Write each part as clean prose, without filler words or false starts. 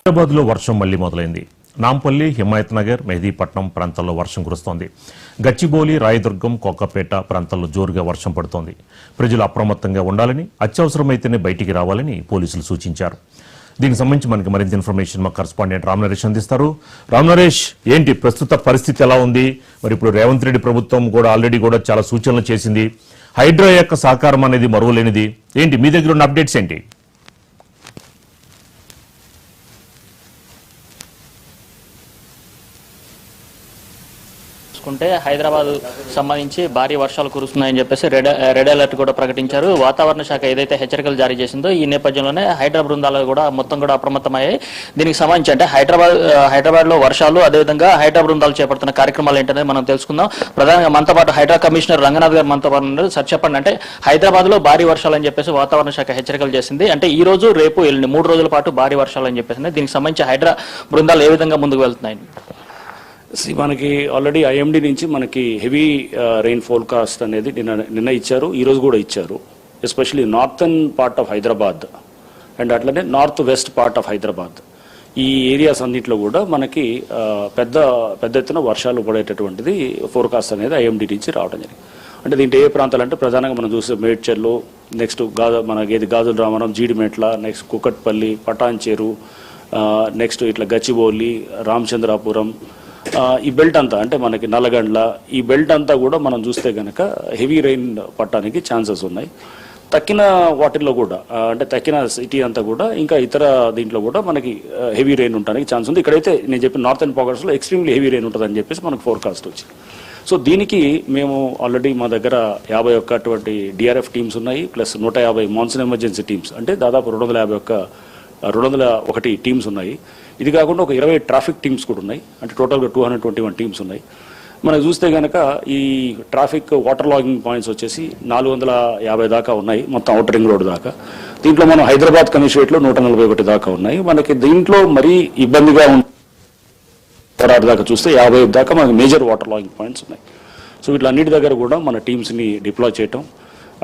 హైదరాబాద్లో వర్షం మళ్లీ మొదలైంది. నాంపల్లి, హిమాయత్ నగర్, మెహదీపట్నం ప్రాంతాల్లో వర్షం కురుస్తోంది. గచ్చిబౌలి, రాయదుర్గం, కోకాపేట ప్రాంతాల్లో జోరుగా వర్షం పడుతోంది. ప్రజలు అప్రమత్తంగా ఉండాలని, అత్యవసరమైతేనే బయటికి రావాలని పోలీసులు సూచించారు. దీనికి సంబంధించి మనకి మరింత ఇన్ఫర్మేషన్ మా కరెస్పాండెంట్ రామనరేష్ అందిస్తారు. రామనరేష్, ఏంటి ప్రస్తుత పరిస్థితి ఎలా ఉంది? మరి ఇప్పుడు రేవంత్ రెడ్డి ప్రభుత్వం కూడా ఆల్రెడీ చాలా సూచనలు చేసింది. హైడ్రా యొక్క సహకారం అనేది మరువలేనిది. ఏంటి మీ దగ్గర ఉన్న అప్డేట్స్ ఏంటి? హైదరాబాద్ సంబంధించి భారీ వర్షాలు కురుస్తున్నాయని చెప్పేసి రెడ్ అలర్ట్ కూడా ప్రకటించారు. వాతావరణ శాఖ ఏదైతే హెచ్చరికలు జారీ చేసిందో ఈ నేపథ్యంలోనే హైడ్రా బృందాలు కూడా మొత్తం కూడా అప్రమత్తమయ్యాయి. దీనికి సంబంధించి అంటే హైదరాబాద్ లో వర్షాలు, అదేవిధంగా హైడ్రా బృందాలు చేపడుతున్న కార్యక్రమాలు ఏంటనేది మనం తెలుసుకుందాం. ప్రధానంగా మనతో పాటు హైడ్రా కమిషనర్ రంగనాథ్ గారు మనతో పాటు ఉన్నారు. సార్ చెప్పండి, అంటే హైదరాబాద్ లో భారీ వర్షాలు అని చెప్పేసి వాతావరణ శాఖ హెచ్చరికలు చేసింది. అంటే ఈ రోజు, రేపు, ఎల్లుండి 3 రోజుల పాటు భారీ వర్షాలు అని చెప్పేసి దీనికి సంబంధించి హైడ్రా బృందాలు ఏ విధంగా ముందుకు వెళ్తున్నాయి? మనకి ఆల్రెడీ ఐఎండీ నుంచి మనకి హెవీ రెయిన్ ఫోర్కాస్ట్ అనేది నిన్న ఇచ్చారు, ఈరోజు కూడా ఇచ్చారు. Especially northern part of Hyderabad and అట్లనే north west part of Hyderabad, ఈ ఏరియాస్ అన్నింటిలో కూడా మనకి పెద్ద ఎత్తున వర్షాలు పడేటటువంటిది ఫోర్కాస్ట్ అనేది ఐఎండీ నుంచి రావడం జరిగింది. అంటే దీంట్లో ఏ ప్రాంతాలు అంటే ప్రధానంగా మనం చూసే మేడ్చర్లు, నెక్స్ట్ మనకి గాజుల రామవరం, జీడిమెట్ల, నెక్స్ట్ కుకట్పల్లి, పటాన్చేరు, నెక్స్ట్ ఇట్లా గచ్చిబౌలి, రామచంద్రాపురం, ఈ బెల్ట్ అంతా అంటే మనకి నల్లగండ్ల, ఈ బెల్ట్ అంతా కూడా మనం చూస్తే కనుక హెవీ రెయిన్ పట్టడానికి ఛాన్సెస్ ఉన్నాయి. తక్కిన వాటిల్లో కూడా అంటే తక్కిన సిటీ అంతా కూడా ఇంకా ఇతర దీంట్లో కూడా మనకి హెవీ రెయిన్ ఉండడానికి ఛాన్స్ ఉంది. ఇక్కడైతే నేను చెప్పిన నార్థన్ పాకెట్స్లో ఎక్స్ట్రీమ్లీ హెవీ రెయిన్ ఉంటుందని చెప్పేసి మనకు ఫోర్కాస్ట్ వచ్చింది. సో దీనికి మేము ఆల్రెడీ మా దగ్గర 51 అటువంటి డిఆర్ఎఫ్ టీమ్స్ ఉన్నాయి, ప్లస్ 150 మాన్సూన్ ఎమర్జెన్సీ టీమ్స్, అంటే దాదాపు 251 టీమ్స్ ఉన్నాయి. ఇది కాకుండా ఒక 20 ట్రాఫిక్ టీమ్స్ కూడా ఉన్నాయి, అంటే టోటల్గా 221 టీమ్స్ ఉన్నాయి. మనం చూస్తే కనుక ఈ ట్రాఫిక్ వాటర్ లాగింగ్ పాయింట్స్ వచ్చేసి 450 దాకా ఉన్నాయి మొత్తం ఔటర్ రింగ్ రోడ్ దాకా. దీంట్లో మనం హైదరాబాద్ కమిషనరేట్లో 141 దాకా ఉన్నాయి. మనకి దీంట్లో మరీ ఇబ్బందిగా దాకా చూస్తే 50 దాకా మనకి మేజర్ వాటర్ లాగింగ్ పాయింట్స్ ఉన్నాయి. సో వీటిలన్నిటి దగ్గర కూడా మన టీమ్స్ని డిప్లాయ్ చేయటం,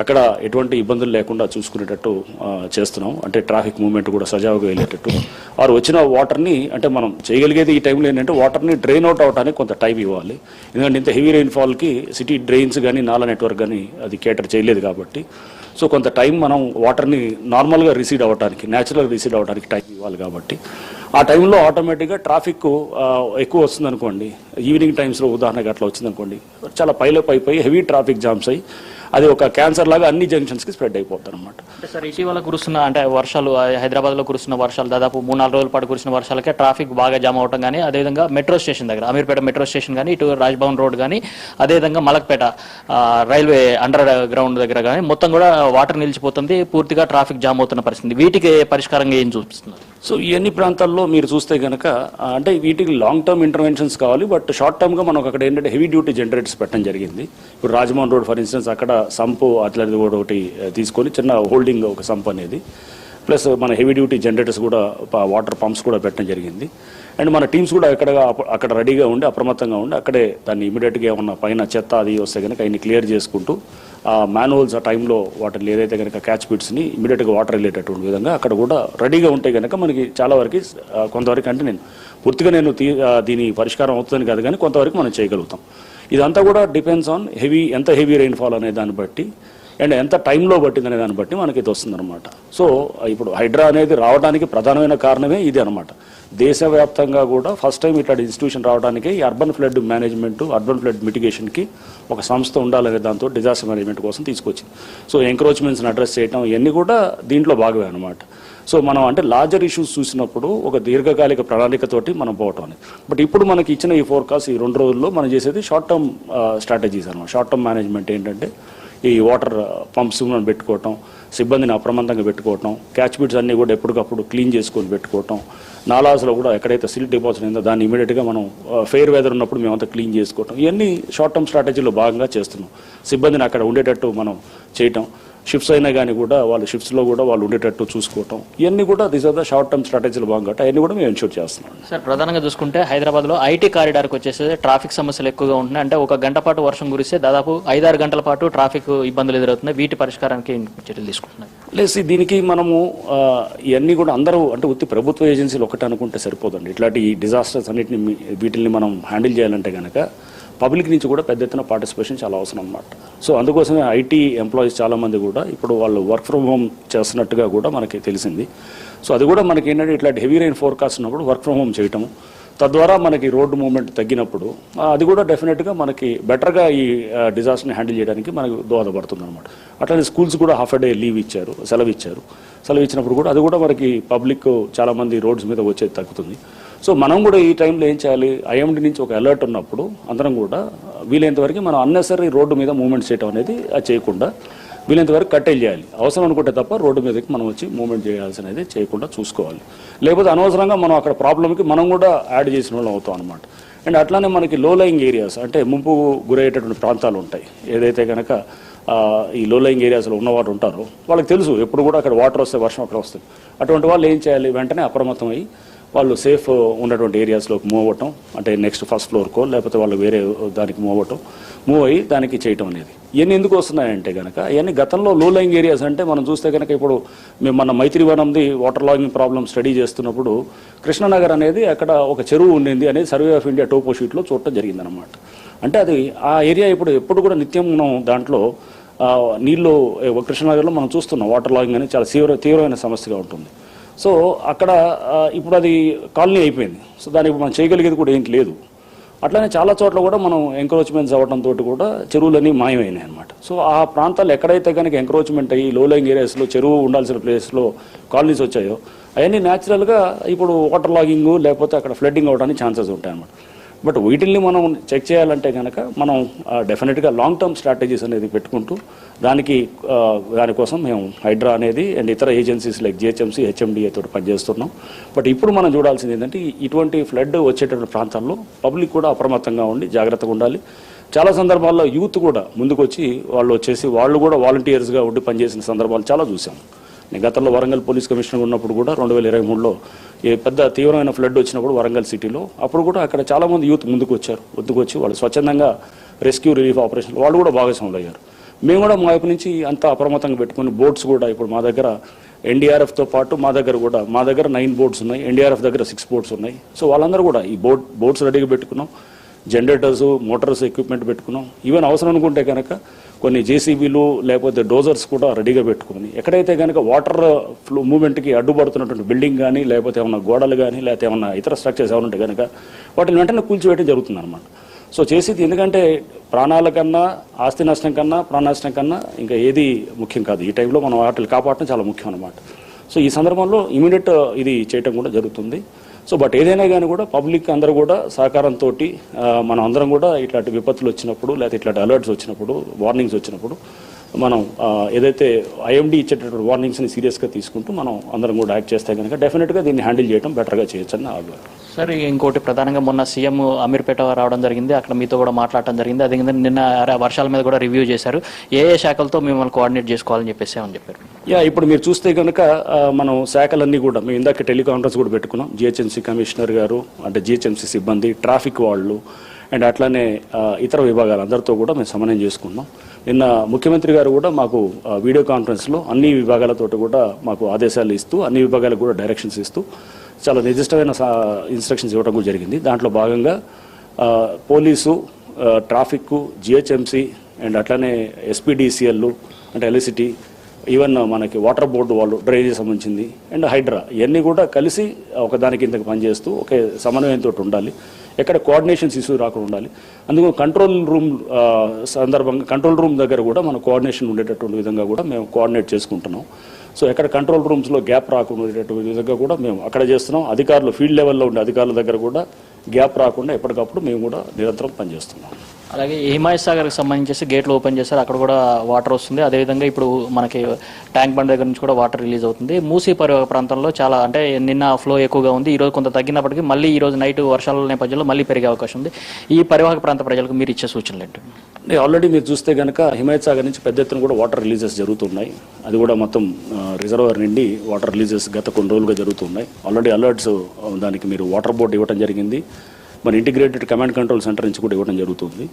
అక్కడ ఎటువంటి ఇబ్బందులు లేకుండా చూసుకునేటట్టు చేస్తున్నాం. అంటే ట్రాఫిక్ మూవ్మెంట్ కూడా సజావుగా వెళ్ళేటట్టు, వారు వచ్చిన వాటర్ని అంటే మనం చేయగలిగేది ఈ టైంలో ఏంటంటే వాటర్ని డ్రైన్ అవుట్ అవడానికి కొంత టైం ఇవ్వాలి. ఎందుకంటే ఇంత హెవీ రెయిన్ఫాల్కి సిటీ డ్రైన్స్ కానీ నాలా నెట్వర్క్ కానీ అది కేటర్ చేయలేదు కాబట్టి, సో కొంత టైం మనం వాటర్ని నార్మల్గా రిసీడ్ అవ్వడానికి, న్యాచురల్గా రిసీడ్ అవ్వడానికి టైం ఇవ్వాలి. కాబట్టి ఆ టైంలో ఆటోమేటిక్గా ట్రాఫిక్ ఎక్కువ వస్తుంది అనుకోండి, ఈవినింగ్ టైమ్స్లో ఉదాహరణకు అట్లా వచ్చింది అనుకోండి, చాలా పైపోయి హెవీ ట్రాఫిక్ జామ్స్ అయ్యి అది ఒక క్యాన్సర్ లాగా అన్ని జంక్షన్స్కి స్ప్రెడ్ అయిపోతుంది అనమాట. అంటే సార్ ఇటీవల కురుస్తున్న అంటే వర్షాలు, హైదరాబాద్లో కురుస్తున్న వర్షాలు దాదాపు 3-4 రోజుల పాటు కురిసిన వర్షాలకే ట్రాఫిక్ బాగా జామ్ అవడం కానీ, అదేవిధంగా మెట్రో స్టేషన్ దగ్గర అమీర్పేట మెట్రో స్టేషన్ కానీ, ఇటు రాజ్భవన్ రోడ్ కానీ, అదేవిధంగా మలక్పేట రైల్వే అండర్ గ్రౌండ్ దగ్గర కానీ మొత్తం కూడా వాటర్ నిలిచిపోతుంది, పూర్తిగా ట్రాఫిక్ జామ్ అవుతున్న పరిస్థితి. వీటికి పరిష్కారంగా ఏం చూపిస్తున్నారు? సో ఈ అన్ని ప్రాంతాల్లో మీరు చూస్తే కనుక అంటే వీటికి లాంగ్ టర్మ్ ఇంటర్వెన్షన్స్ కావాలి, బట్ షార్ట్ టర్మ్గా మనకు అక్కడ ఏంటంటే హెవీ డ్యూటీ జనరేటర్స్ పెట్టడం జరిగింది. ఇప్పుడు రాజమోహన్ రోడ్ ఫర్ ఇన్స్టెన్స్ అక్కడ సంపు అట్లది కూడా ఒకటి తీసుకొని చిన్న హోల్డింగ్ ఒక సంప్ అనేది, ప్లస్ మన హెవీ డ్యూటీ జనరేటర్స్ కూడా వాటర్ పంప్స్ కూడా పెట్టడం జరిగింది. అండ్ మన టీమ్స్ కూడా అక్కడ రెడీగా ఉండి అప్రమత్తంగా ఉండి అక్కడే దాన్ని ఇమీడియట్గా ఏమన్నా పైన చెత్త అది వస్తే కనుక ఆయన్ని క్లియర్ చేసుకుంటూ ఆ మాన్హోల్స్ ఆ టైంలో వాటర్ ఏదైతే కనుక క్యాచ్ పిట్స్ని ఇమీడియట్గా వాటర్ వెళ్ళేటటువంటి విధంగా అక్కడ కూడా రెడీగా ఉంటే కనుక మనకి చాలా వరకు కొంతవరకు అంటే పూర్తిగా దీని పరిష్కారం అవుతుందని కాదు కానీ కొంతవరకు మనం చేయగలుగుతాం. ఇదంతా కూడా డిపెండ్స్ ఆన్ ఎంత హెవీ రెయిన్ఫాల్ అనే దాన్ని బట్టి అండ్ ఎంత టైంలో పట్టిందనే దాన్ని బట్టి మనకి ఇది వస్తుందన్నమాట. సో ఇప్పుడు హైడ్రా అనేది రావడానికి ప్రధానమైన కారణమే ఇది అనమాట. దేశవ్యాప్తంగా కూడా ఫస్ట్ టైం ఇట్లాంటి ఇన్స్టిట్యూషన్ రావడానికి ఈ urban flood management, urban flood మిటిగేషన్కి ఒక సంస్థ ఉండాలనే దాంతో డిజాస్టర్ మేనేజ్మెంట్ కోసం తీసుకొచ్చింది. సో ఎంక్రోచ్మెంట్స్ని అడ్రస్ చేయడం ఇవన్నీ కూడా దీంట్లో భాగమే అనమాట. సో మనం అంటే లార్జర్ ఇష్యూస్ చూసినప్పుడు ఒక దీర్ఘకాలిక ప్రణాళికతోటి మనం పోవటం అనేది. బట్ ఇప్పుడు మనకి ఇచ్చిన ఈ ఫోర్కాస్ట్ ఈ 2 రోజుల్లో మనం చేసేది షార్ట్ టర్మ్ స్ట్రాటజీస్ అనమాట. షార్ట్ టర్మ్ మేనేజ్మెంట్ ఏంటంటే ఈ వాటర్ పంప్స్ పెట్టుకోవటం, సిబ్బందిని అప్రమత్తంగా పెట్టుకోవటం, క్యాచ్ బిట్స్ అన్నీ కూడా ఎప్పటికప్పుడు క్లీన్ చేసుకొని పెట్టుకోవటం, నాలాస్లో కూడా ఎక్కడైతే సిల్ట్ డిపాజిట్ అయిందో దాన్ని ఇమీడియట్గా మనం ఫెయిర్ వెదర్ ఉన్నప్పుడు మేమంతా క్లీన్ చేసుకోవటం, ఇవన్నీ షార్ట్ టర్మ్ స్ట్రాటజీలో భాగంగా చేస్తున్నాం. సిబ్బందిని అక్కడ ఉండేటట్టు మనం చేయటం, షిఫ్ట్స్ అయినా కానీ కూడా వాళ్ళు షిఫ్ట్స్లో కూడా వాళ్ళు ఉండేటట్టు చూసుకోవటం, ఇవన్నీ కూడా this are the short term స్ట్రాటజీలో భాగంగా అవన్నీ కూడా మేము ఎన్షూర్ చేస్తున్నాం. సార్, ప్రధానంగా చూసుకుంటే హైదరాబాద్లో ఐటీ కారిడార్కి వచ్చేసి ట్రాఫిక్ సమస్యలు ఎక్కువగా ఉంటున్నాయి. అంటే ఒక గంట పాటు వర్షం కురిస్తే దాదాపు 5-6 గంటల పాటు ట్రాఫిక్ ఇబ్బందులు ఎదురవుతున్నాయి. వీటి పరిష్కారానికి చర్యలు తీసుకుంటున్నాయి. లేదు, దీనికి మనము ఇవన్నీ కూడా అందరూ అంటే ఉత్తి ప్రభుత్వ ఏజెన్సీలు ఒకటి అనుకుంటే సరిపోదండి. ఇట్లాంటి ఈ డిజాస్టర్స్ అన్నింటిని వీటిని మనం హ్యాండిల్ చేయాలంటే కనుక పబ్లిక్ నుంచి కూడా పెద్ద ఎత్తున పార్టిసిపేషన్ చాలా అవసరం అన్నమాట. సో అందుకోసమే ఐటీ ఎంప్లాయీస్ చాలామంది కూడా ఇప్పుడు వాళ్ళు వర్క్ ఫ్రమ్ హోమ్ చేస్తున్నట్టుగా కూడా మనకి తెలిసింది. సో అది కూడా మనకి ఏంటంటే ఇట్లాంటి హెవీ రైన్ ఫోర్కాస్ట్ ఉన్నప్పుడు వర్క్ ఫ్రమ్ హోమ్ చేయటం, తద్వారా మనకి రోడ్డు మూవ్మెంట్ తగ్గినప్పుడు అది కూడా డెఫినెట్గా మనకి బెటర్గా ఈ డిజాస్టర్ని హ్యాండిల్ చేయడానికి మనకు దోహదపడుతుంది అనమాట. అట్లానే స్కూల్స్ కూడా హాఫ్ డే లీవ్ ఇచ్చారు, సెలవు ఇచ్చినప్పుడు కూడా అది కూడా మనకి పబ్లిక్ చాలామంది రోడ్స్ మీద వచ్చేది తగ్గుతుంది. సో మనం కూడా ఈ టైంలో ఏం చేయాలి, ఐఎండి నుంచి ఒక అలర్ట్ ఉన్నప్పుడు అందరం కూడా వీలైనంతవరకు మనం అన్నెసరీ రోడ్డు మీద మూవ్మెంట్ చేయడం అనేది అది చేయకుండా వీలైనంతవరకు కట్టేలు చేయాలి. అవసరం అనుకుంటే తప్ప రోడ్డు మీదకి మనం వచ్చి మూవ్మెంట్ చేయాల్సినది చేయకుండా చూసుకోవాలి. లేకపోతే అనవసరంగా మనం అక్కడ ప్రాబ్లంకి మనం కూడా యాడ్ చేసిన వాళ్ళం అవుతాం అనమాట. అండ్ అట్లానే మనకి లో లయింగ్ ఏరియాస్ అంటే ముంపు గురయ్యేటటువంటి ప్రాంతాలు ఉంటాయి. ఏదైతే కనుక ఈ లో లయింగ్ ఏరియాస్లో ఉన్నవారు ఉంటారో వాళ్ళకి తెలుసు ఎప్పుడు కూడా అక్కడ వాటర్ వస్తే వర్షం అక్కడ వస్తుంది. అటువంటి వాళ్ళు ఏం చేయాలి, వెంటనే అప్రమత్తం అయ్యి వాళ్ళు సేఫ్ ఉన్నటువంటి ఏరియాస్లోకి మూవ్ అవ్వటం, అంటే నెక్స్ట్ ఫస్ట్ ఫ్లోర్కో లేకపోతే వాళ్ళు వేరే దానికి మూవ్ అయ్యి దానికి చేయటం అనేది. ఇవన్నీ ఎందుకు వస్తున్నాయంటే కనుక ఇవన్నీ గతంలో లో లయింగ్ ఏరియాస్ అంటే మనం చూస్తే కనుక ఇప్పుడు మేము మన మైత్రివనంది వాటర్ లాగింగ్ ప్రాబ్లమ్ స్టడీ చేస్తున్నప్పుడు కృష్ణనగర్ అనేది అక్కడ ఒక చెరువు ఉండింది అనేది సర్వే ఆఫ్ ఇండియా టోపో షీట్లో చూడటం జరిగిందనమాట. అంటే అది ఆ ఏరియా ఎప్పుడు కూడా నిత్యం మనం దాంట్లో నీళ్ళు కృష్ణనగర్లో మనం చూస్తున్నాం వాటర్ లాగింగ్ అనేది చాలా తీవ్రమైన సమస్యగా ఉంటుంది. సో అక్కడ ఇప్పుడు అది కాలనీ అయిపోయింది. సో దానికి మనం చేయగలిగేది కూడా ఏంటి లేదు. అట్లానే చాలా చోట్ల కూడా మనం ఎంక్రోచ్మెంట్స్ అవ్వడంతో కూడా చెరువులన్నీ మాయమైనాయి అనమాట. సో ఆ ప్రాంతాలు ఎక్కడైతే కనుక ఎంక్రోచ్మెంట్ అయ్యి లో లయింగ్ ఏరియాస్లో చెరువు ఉండాల్సిన ప్లేస్లో కాలనీస్ వచ్చాయో అవన్నీ న్యాచురల్గా ఇప్పుడు వాటర్ లాగింగ్ లేకపోతే అక్కడ ఫ్లడ్డింగ్ అవ్వడానికి ఛాన్సెస్ ఉంటాయి అన్నమాట. బట్ వీటిల్ని మనం చెక్ చేయాలంటే కనుక మనం డెఫినెట్గా లాంగ్ టర్మ్ స్ట్రాటజీస్ అనేది పెట్టుకుంటూ దానికోసం మేము హైడ్రా అనేది అండ్ ఇతర ఏజెన్సీస్ లైక్ జిహెచ్ఎంసీ హెచ్ఎండిఏ తోటి పనిచేస్తున్నాం. బట్ ఇప్పుడు మనం చూడాల్సింది ఏంటంటే ఇటువంటి ఫ్లడ్ వచ్చేటటువంటి ప్రాంతాల్లో పబ్లిక్ కూడా అప్రమత్తంగా ఉండి జాగ్రత్తగా ఉండాలి. చాలా సందర్భాల్లో యూత్ కూడా ముందుకొచ్చి వాళ్ళు కూడా వాలంటీర్స్గా ఉండి పనిచేసిన సందర్భాలు చాలా చూసాం. నేను గతంలో వరంగల్ పోలీస్ కమిషనర్ ఉన్నప్పుడు కూడా 2023లో పెద్ద తీవ్రమైన ఫ్లడ్ వచ్చినప్పుడు వరంగల్ సిటీలో అప్పుడు కూడా అక్కడ చాలామంది యూత్ ముందుకు వచ్చి వాళ్ళు స్వచ్ఛందంగా రెస్క్యూ రిలీఫ్ ఆపరేషన్ వాళ్ళు కూడా భాగస్వాములు అయ్యారు. మేము కూడా మా వైపు నుంచి అంతా అప్రమత్తంగా పెట్టుకుని బోట్స్ కూడా ఇప్పుడు మా దగ్గర ఎన్డీఆర్ఎఫ్తో పాటు మా దగ్గర 9 బోట్స్ ఉన్నాయి, ఎన్డీఆర్ఎఫ్ దగ్గర 6 బోట్స్ ఉన్నాయి. సో వాళ్ళందరూ కూడా ఈ బోట్స్ రెడీగా పెట్టుకున్నాం, జనరేటర్స్ మోటార్స్ ఎక్విప్మెంట్ పెట్టుకున్నాం. ఈవెన్ అవసరం అనుకుంటే కనుక కొన్ని జేసీబీలు లేకపోతే డోజర్స్ కూడా రెడీగా పెట్టుకుని ఎక్కడైతే కనుక వాటర్ ఫ్లో మూవ్మెంట్కి అడ్డుపడుతున్నటువంటి బిల్డింగ్ కానీ లేకపోతే ఏమన్నా గోడలు కానీ లేకపోతే ఏమన్నా ఇతర స్ట్రక్చర్స్ ఏమైనా ఉంటే కనుక వాటిని వెంటనే కూల్చివేయడం జరుగుతుంది అనమాట. సో చేసేది ఎందుకంటే ప్రాణాల కన్నా ఆస్తి నష్టం కన్నా ప్రాణ నష్టం కన్నా ఇంకా ఏది ముఖ్యం కాదు. ఈ టైంలో మనం వాటిని కాపాడటం చాలా ముఖ్యం అనమాట. సో ఈ సందర్భంలో ఇమీడియట్ ఇది చేయటం కూడా జరుగుతుంది. సో బట్ ఏదైనా కానీ కూడా పబ్లిక్ అందరూ కూడా సహకారంతో మనం అందరం కూడా ఇట్లాంటి విపత్తులు వచ్చినప్పుడు లేకపోతే ఇట్లాంటి అలర్ట్స్ వచ్చినప్పుడు వార్నింగ్స్ వచ్చినప్పుడు మనం ఏదైతే ఐఎండి ఇచ్చేటటువంటి వార్నింగ్స్ని సీరియస్గా తీసుకుంటూ మనం అందరం కూడా యాక్ట్ చేస్తే కనుక డెఫినెట్గా దీన్ని హ్యాండిల్ చేయడం బెటర్గా చేయొచ్చని నా అభిప్రాయం. సార్, ఇంకోటి ప్రధానంగా మొన్న సీఎం అమీర్పేట రావడం జరిగింది, అక్కడ మీతో కూడా మాట్లాడటం జరిగింది. అదే నిన్న వర్షాల మీద కూడా రివ్యూ చేశారు. ఏ శాఖలతో మిమ్మల్ని కోఆర్డినేట్ చేసుకోవాలని చెప్పేసి అని చెప్పారు. ఇప్పుడు మీరు చూస్తే కనుక మనం శాఖలన్నీ కూడా మేము ఇందాక టెలికాన్ఫరెన్స్ కూడా పెట్టుకున్నాం. జిహెచ్ఎంసీ కమిషనర్ గారు అంటే జిహెచ్ఎంసీ సిబ్బంది, ట్రాఫిక్ వాళ్ళు అండ్ అట్లానే ఇతర విభాగాలు అందరితో కూడా మేము సమన్వయం చేసుకున్నాం. నిన్న ముఖ్యమంత్రి గారు కూడా మాకు వీడియో కాన్ఫరెన్స్లో అన్ని విభాగాలతో కూడా మాకు ఆదేశాలు ఇస్తూ అన్ని విభాగాలకు కూడా డైరెక్షన్స్ ఇస్తూ చాలా నిర్దిష్టమైన ఇన్స్ట్రక్షన్స్ ఇవ్వడం కూడా జరిగింది. దాంట్లో భాగంగా పోలీసు, ట్రాఫిక్, జిహెచ్ఎంసీ అండ్ అట్లానే ఎస్పీడీసీఎల్ అంటే ఎలక్ట్రిసిటీ, ఈవెన్ మనకి వాటర్ బోర్డు వాళ్ళు డ్రైనేజ్ సంబంధించింది అండ్ హైడ్రా ఇవన్నీ కూడా కలిసి ఒకదాని కిందకి పనిచేస్తూ ఒకే సమన్వయంతో ఉండాలి. ఎక్కడ కోఆర్డినేషన్స్ ఇష్యూ రాకుండా ఉండాలి. అందుకు కంట్రోల్ రూమ్ దగ్గర కూడా మన కోఆర్డినేషన్ ఉండేటటువంటి విధంగా కూడా మేము కోఆర్డినేట్ చేసుకుంటున్నాం. సో ఎక్కడ కంట్రోల్ రూమ్స్లో గ్యాప్ రాకుండా ఉండేటటువంటి విధంగా కూడా మేము అక్కడ చేస్తున్నాం. అధికారులు ఫీల్డ్ లెవెల్లో ఉండే అధికారుల దగ్గర కూడా గ్యాప్ రాకుండా ఎప్పటికప్పుడు మేము కూడా నిరంతరం పనిచేస్తున్నాం. అలాగే హిమాయత్ సాగర్కి సంబంధించి గేట్లు ఓపెన్ చేశారు, అక్కడ కూడా వాటర్ వస్తుంది. అదేవిధంగా ఇప్పుడు మనకి ట్యాంక్ బండ్ దగ్గర నుంచి కూడా వాటర్ రిలీజ్ అవుతుంది. మూసీ పరివాహక ప్రాంతంలో చాలా అంటే నిన్న ఫ్లో ఎక్కువగా ఉంది, ఈరోజు కొంత తగ్గినప్పటికీ మళ్ళీ ఈరోజు నైట్ వర్షాల నేపథ్యంలో మళ్ళీ పెరిగే అవకాశం ఉంది. ఈ పరివాహక ప్రాంత ప్రజలకు మీరు ఇచ్చే సూచనలు ఏంటి? ఆల్రెడీ మీరు చూస్తే కనుక హిమాయత్ సాగర్ నుంచి పెద్ద ఎత్తున కూడా వాటర్ రిలీజెస్ జరుగుతున్నాయి. అది కూడా మొత్తం రిజర్వాయర్ నుండి వాటర్ రిలీజెస్ గత కొన్ని రోజులుగా జరుగుతున్నాయి. ఆల్రెడీ అలర్ట్స్ దానికి మీరు వాటర్ బోర్డు ఇవ్వడం జరిగింది, మన ఇంటిగ్రేటెడ్ కమాండ్ కంట్రోల్ సెంటర్ నుంచి కూడా ఇవ్వడం జరుగుతుంది.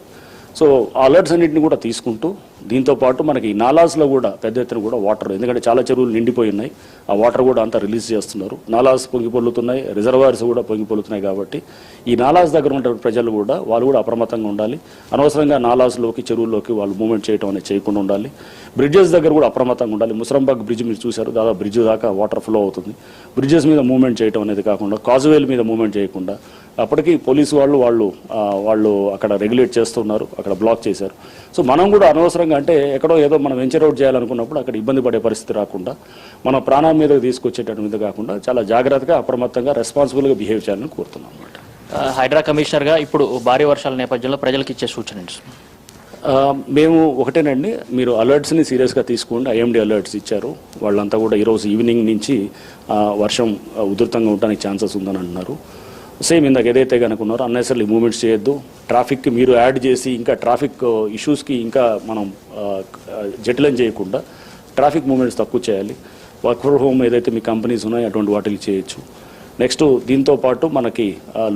సో అలర్ట్స్ అన్నింటిని కూడా తీసుకుంటూ దీంతో పాటు మనకి నాలాస్లో కూడా పెద్ద ఎత్తున కూడా వాటర్, ఎందుకంటే చాలా చెరువులు నిండిపోయి ఉన్నాయి, ఆ వాటర్ కూడా అంతా రిలీజ్ చేస్తున్నారు. నాలాస్ పొంగి పొల్లుతున్నాయి, రిజర్వాయర్స్ కూడా పొంగి పొల్లుతున్నాయి. కాబట్టి ఈ నాలాస్ దగ్గర ఉన్న ప్రజలు కూడా వాళ్ళు కూడా అప్రమత్తంగా ఉండాలి. అనవసరంగా నాలాస్లోకి చెరువుల్లోకి వాళ్ళు మూవ్మెంట్ చేయడం అనేది చేయకుండా ఉండాలి. బ్రిడ్జెస్ దగ్గర కూడా అప్రమత్తంగా ఉండాలి. ముసరంబాగ్ బ్రిడ్జ్ మీరు చూశారు, దాదాపు బ్రిడ్జ్ దాకా వాటర్ ఫ్లో అవుతుంది. బ్రిడ్జెస్ మీద మూవ్మెంట్ చేయడం అనేది కాకుండా కాజువేల్ మీద మూవ్మెంట్ చేయకుండా, అప్పటికి పోలీసు వాళ్ళు అక్కడ రెగ్యులేట్ చేస్తున్నారు, అక్కడ బ్లాక్ చేశారు. సో మనం కూడా అనవసరంగా అంటే ఎక్కడో ఏదో మనం వెంచర్ అవుట్ చేయాలనుకున్నప్పుడు అక్కడ ఇబ్బంది పడే పరిస్థితి రాకుండా, మన ప్రాణాల మీద తీసుకొచ్చేటటువంటి కాకుండా చాలా జాగ్రత్తగా అప్రమత్తంగా రెస్పాన్సిబుల్గా బిహేవ్ చేయాలని కోరుతున్నాం అన్నమాట. హైడ్రా కమిషనర్గా ఇప్పుడు భారీ వర్షాల నేపథ్యంలో ప్రజలకు ఇచ్చే సూచన ఏంటి? మేము ఒకటేనండి, మీరు అలర్ట్స్ని సీరియస్గా తీసుకోండి. ఐఎండీ అలర్ట్స్ ఇచ్చారు, వాళ్ళంతా కూడా ఈరోజు ఈవినింగ్ నుంచి వర్షం ఉధృతంగా ఉండడానికి ఛాన్సెస్ ఉందని అంటున్నారు. సేమ్ ఇందాక ఏదైతే కనుక ఉన్నారో అన్నెసరీ మూవ్మెంట్స్ చేయొద్దు. ట్రాఫిక్కి మీరు యాడ్ చేసి ఇంకా ట్రాఫిక్ ఇష్యూస్కి ఇంకా మనం జటిలం చేయకుండా ట్రాఫిక్ మూవ్మెంట్స్ తక్కువ చేయాలి. వర్క్ ఫ్రమ్ హోమ్ ఏదైతే మీ కంపెనీస్ ఉన్నాయో అటువంటి వాటికి చేయొచ్చు. నెక్స్ట్ దీంతో పాటు మనకి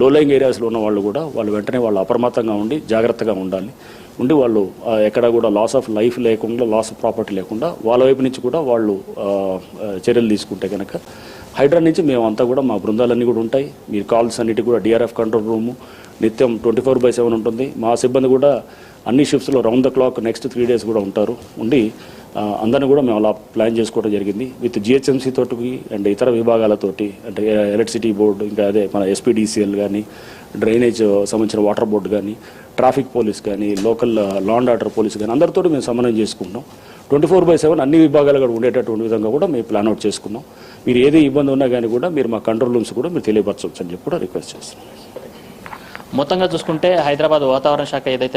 లో లయింగ్ ఏరియాస్లో ఉన్న వాళ్ళు కూడా వాళ్ళు వెంటనే వాళ్ళు అప్రమత్తంగా ఉండి జాగ్రత్తగా ఉండాలి. వాళ్ళు ఎక్కడ కూడా లాస్ ఆఫ్ లైఫ్ లేకుండా, లాస్ ఆఫ్ ప్రాపర్టీ లేకుండా వాళ్ళ వైపు నుంచి కూడా వాళ్ళు చర్యలు తీసుకుంటే కనుక హైడ్రా నుంచి మేమంతా కూడా మా బృందాలన్నీ కూడా ఉంటాయి. మీరు కాల్స్ అన్నిటి కూడా డిఆర్ఎఫ్ కంట్రోల్ రూము నిత్యం 24/7 ఉంటుంది. మా సిబ్బంది కూడా అన్ని షిఫ్ట్స్లో round the clock next 3 days కూడా ఉంటారు. అందరినీ కూడా మేము అలా ప్లాన్ చేసుకోవడం జరిగింది విత్ జిహెచ్ఎంసీ తోటి అండ్ ఇతర విభాగాలతోటి, అంటే ఎలక్ట్రిసిటీ బోర్డు, ఇంకా అదే మన ఎస్పీడీసీఎల్ కానీ, డ్రైనేజ్ సంబంధించిన వాటర్ బోర్డు కానీ, ట్రాఫిక్ పోలీస్ కానీ, local law and order police కానీ అందరితో మేము సమన్వయం చేసుకుంటాం. 24/7 అన్ని విభాగాలు కూడా ఉండేటటువంటి విధంగా కూడా మేము ప్లాన్ అవుట్ చేసుకున్నాం. మీరు ఏది ఇబ్బంది ఉన్నా కానీ కూడా మీరు మా కంట్రోల్ రూమ్స్ కూడా మీరు తెలియపరచవచ్చు అని చెప్పి కూడా రిక్వెస్ట్ చేస్తున్నాం. మొత్తంగా చూసుకుంటే హైదరాబాద్ వాతావరణ శాఖ ఏదైతే